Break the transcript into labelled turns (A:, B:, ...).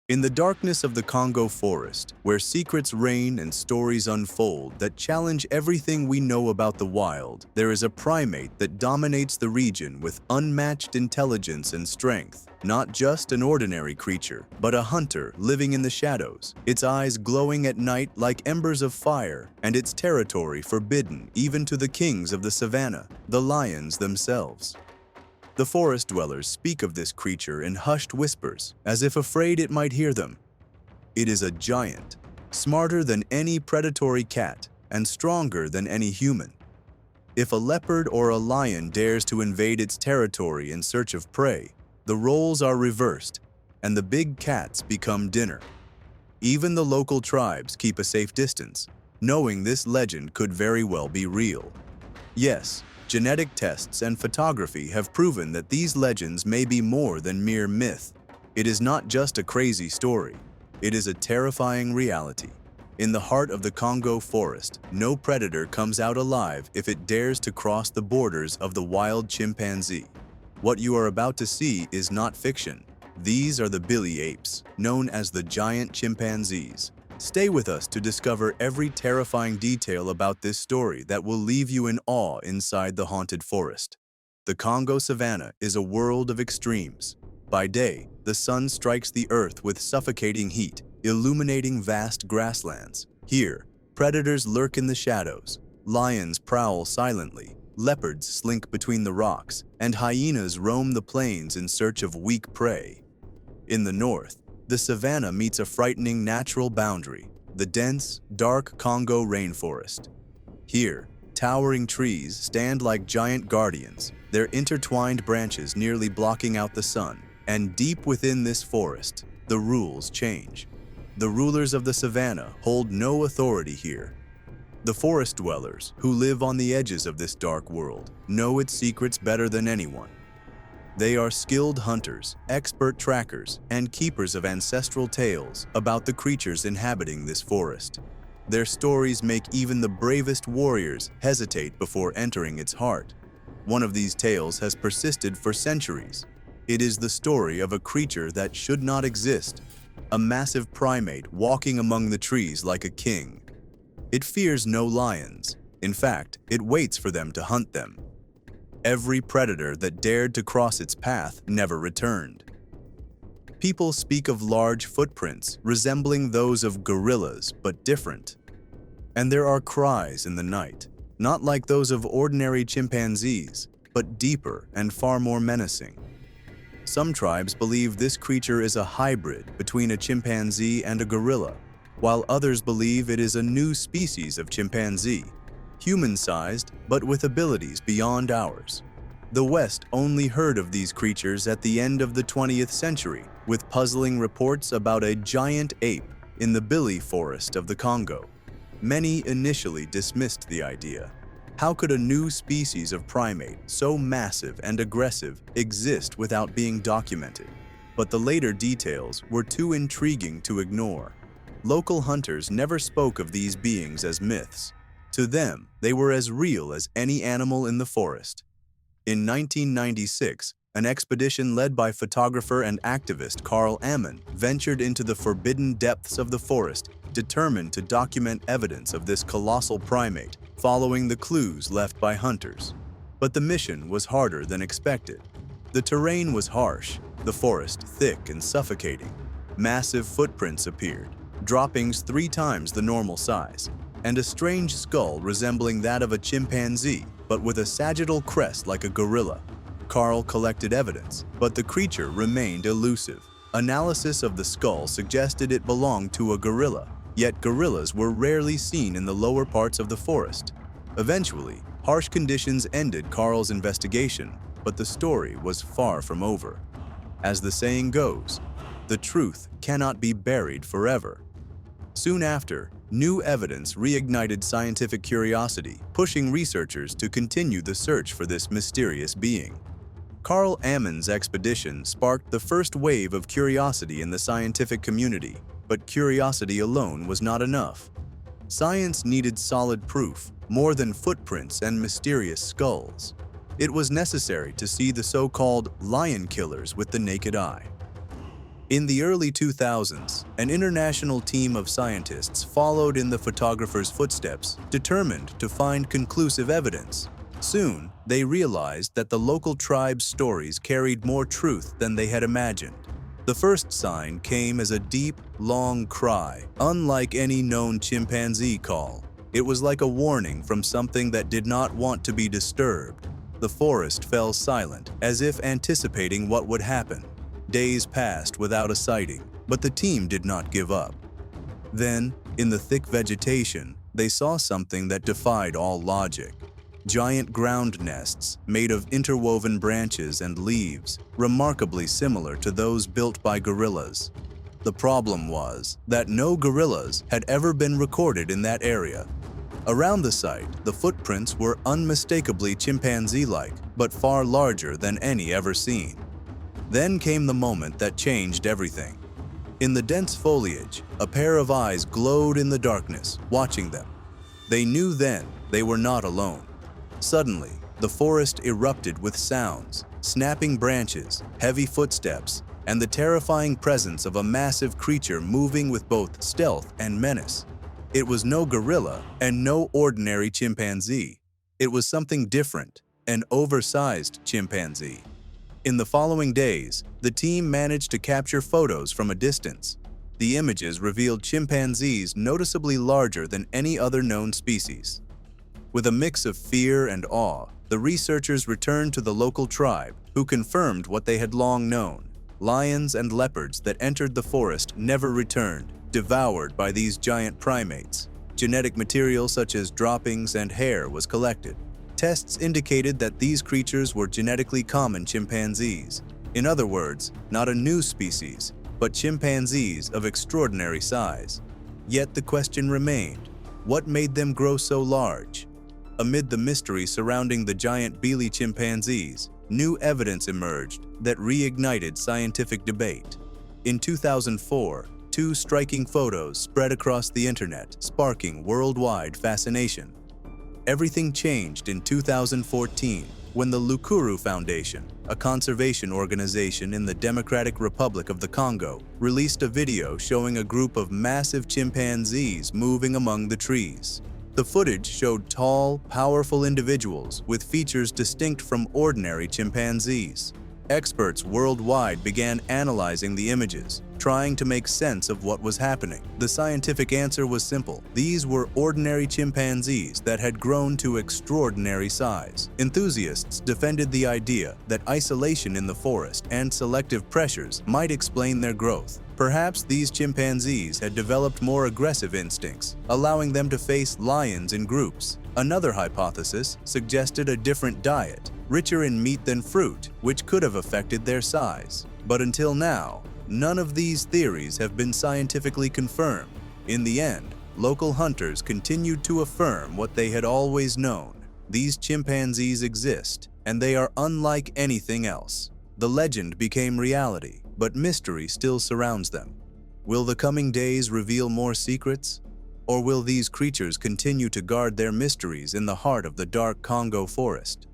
A: In the darkness of the Congo forest, where secrets reign and stories unfold that challenge everything we know about the wild, there is a primate that dominates the region with unmatched intelligence and strength. Not just an ordinary creature, but a hunter living in the shadows, its eyes glowing at night like embers of fire, and its territory forbidden even to the kings of the Savanna, the lions themselves. The forest dwellers speak of this creature in hushed whispers, as if afraid it might hear them. It is a giant, smarter than any predatory cat, and stronger than any human. If a leopard or a lion dares to invade its territory in search of prey, the roles are reversed, and the big cats become dinner. Even the local tribes keep a safe distance, knowing this legend could very well be real. Yes, genetic tests and photography have proven that these legends may be more than mere myth. It is not just a crazy story. It is a terrifying reality. In the heart of the Congo forest, no predator comes out alive if it dares to cross the borders of the wild chimpanzee. What you are about to see is not fiction. These are the Bili Apes, known as the giant chimpanzees. Stay with us to discover every terrifying detail about this story that will leave you in awe inside the haunted forest. The Congo savanna is a world of extremes. By day, the sun strikes the earth with suffocating heat, illuminating vast grasslands. Here, predators lurk in the shadows, lions prowl silently, leopards slink between the rocks, and hyenas roam the plains in search of weak prey. In the north, the savanna meets a frightening natural boundary, the dense, dark Congo rainforest. Here, towering trees stand like giant guardians, their intertwined branches nearly blocking out the sun. And deep within this forest, the rules change. The rulers of the savanna hold no authority here. The forest dwellers, who live on the edges of this dark world, know its secrets better than anyone. They are skilled hunters, expert trackers, and keepers of ancestral tales about the creatures inhabiting this forest. Their stories make even the bravest warriors hesitate before entering its heart. One of these tales has persisted for centuries. It is the story of a creature that should not exist, a massive primate walking among the trees like a king. It fears no lions. In fact, it waits for them to hunt them. Every predator that dared to cross its path never returned. People speak of large footprints resembling those of gorillas, but different. And there are cries in the night, not like those of ordinary chimpanzees, but deeper and far more menacing. Some tribes believe this creature is a hybrid between a chimpanzee and a gorilla, while others believe it is a new species of chimpanzee, human-sized but with abilities beyond ours. The West only heard of these creatures at the end of the 20th century, with puzzling reports about a giant ape in the Bili forest of the Congo. Many initially dismissed the idea. How could a new species of primate, so massive and aggressive, exist without being documented? But the later details were too intriguing to ignore. Local hunters never spoke of these beings as myths. To them, they were as real as any animal in the forest. In 1996, an expedition led by photographer and activist Carl Ammon ventured into the forbidden depths of the forest, determined to document evidence of this colossal primate, following the clues left by hunters. But the mission was harder than expected. The terrain was harsh, the forest thick and suffocating. Massive footprints appeared, droppings 3 times the normal size, and a strange skull resembling that of a chimpanzee, but with a sagittal crest like a gorilla. Carl collected evidence, but the creature remained elusive. Analysis of the skull suggested it belonged to a gorilla, yet gorillas were rarely seen in the lower parts of the forest. Eventually, harsh conditions ended Carl's investigation, but the story was far from over. As the saying goes, the truth cannot be buried forever. Soon after, new evidence reignited scientific curiosity, pushing researchers to continue the search for this mysterious being. Carl Ammon's expedition sparked the first wave of curiosity in the scientific community, but curiosity alone was not enough. Science needed solid proof, more than footprints and mysterious skulls. It was necessary to see the so-called lion killers with the naked eye. In the early 2000s, an international team of scientists followed in the photographer's footsteps, determined to find conclusive evidence. Soon, they realized that the local tribe's stories carried more truth than they had imagined. The first sign came as a deep, long cry, unlike any known chimpanzee call. It was like a warning from something that did not want to be disturbed. The forest fell silent, as if anticipating what would happen. Days passed without a sighting, but the team did not give up. Then, in the thick vegetation, they saw something that defied all logic. Giant ground nests made of interwoven branches and leaves, remarkably similar to those built by gorillas. The problem was that no gorillas had ever been recorded in that area. Around the site, the footprints were unmistakably chimpanzee-like, but far larger than any ever seen. Then came the moment that changed everything. In the dense foliage, a pair of eyes glowed in the darkness, watching them. They knew then they were not alone. Suddenly, the forest erupted with sounds, snapping branches, heavy footsteps, and the terrifying presence of a massive creature moving with both stealth and menace. It was no gorilla and no ordinary chimpanzee. It was something different, an oversized chimpanzee. In the following days, the team managed to capture photos from a distance. The images revealed chimpanzees noticeably larger than any other known species. With a mix of fear and awe, the researchers returned to the local tribe, who confirmed what they had long known. Lions and leopards that entered the forest never returned, devoured by these giant primates. Genetic material such as droppings and hair was collected. Tests indicated that these creatures were genetically common chimpanzees. In other words, not a new species, but chimpanzees of extraordinary size. Yet the question remained, what made them grow so large? Amid the mystery surrounding the giant Bili chimpanzees, new evidence emerged that reignited scientific debate. In 2004, two striking photos spread across the internet, sparking worldwide fascination. Everything changed in 2014 when the Lukuru Foundation, a conservation organization in the Democratic Republic of the Congo, released a video showing a group of massive chimpanzees moving among the trees. The footage showed tall, powerful individuals with features distinct from ordinary chimpanzees. Experts worldwide began analyzing the images, trying to make sense of what was happening. The scientific answer was simple. These were ordinary chimpanzees that had grown to extraordinary size. Enthusiasts defended the idea that isolation in the forest and selective pressures might explain their growth. Perhaps these chimpanzees had developed more aggressive instincts, allowing them to face lions in groups. Another hypothesis suggested a different diet, richer in meat than fruit, which could have affected their size. But until now, none of these theories have been scientifically confirmed. In the end, local hunters continued to affirm what they had always known. These chimpanzees exist, and they are unlike anything else. The legend became reality, but mystery still surrounds them. Will the coming days reveal more secrets? Or will these creatures continue to guard their mysteries in the heart of the dark Congo forest?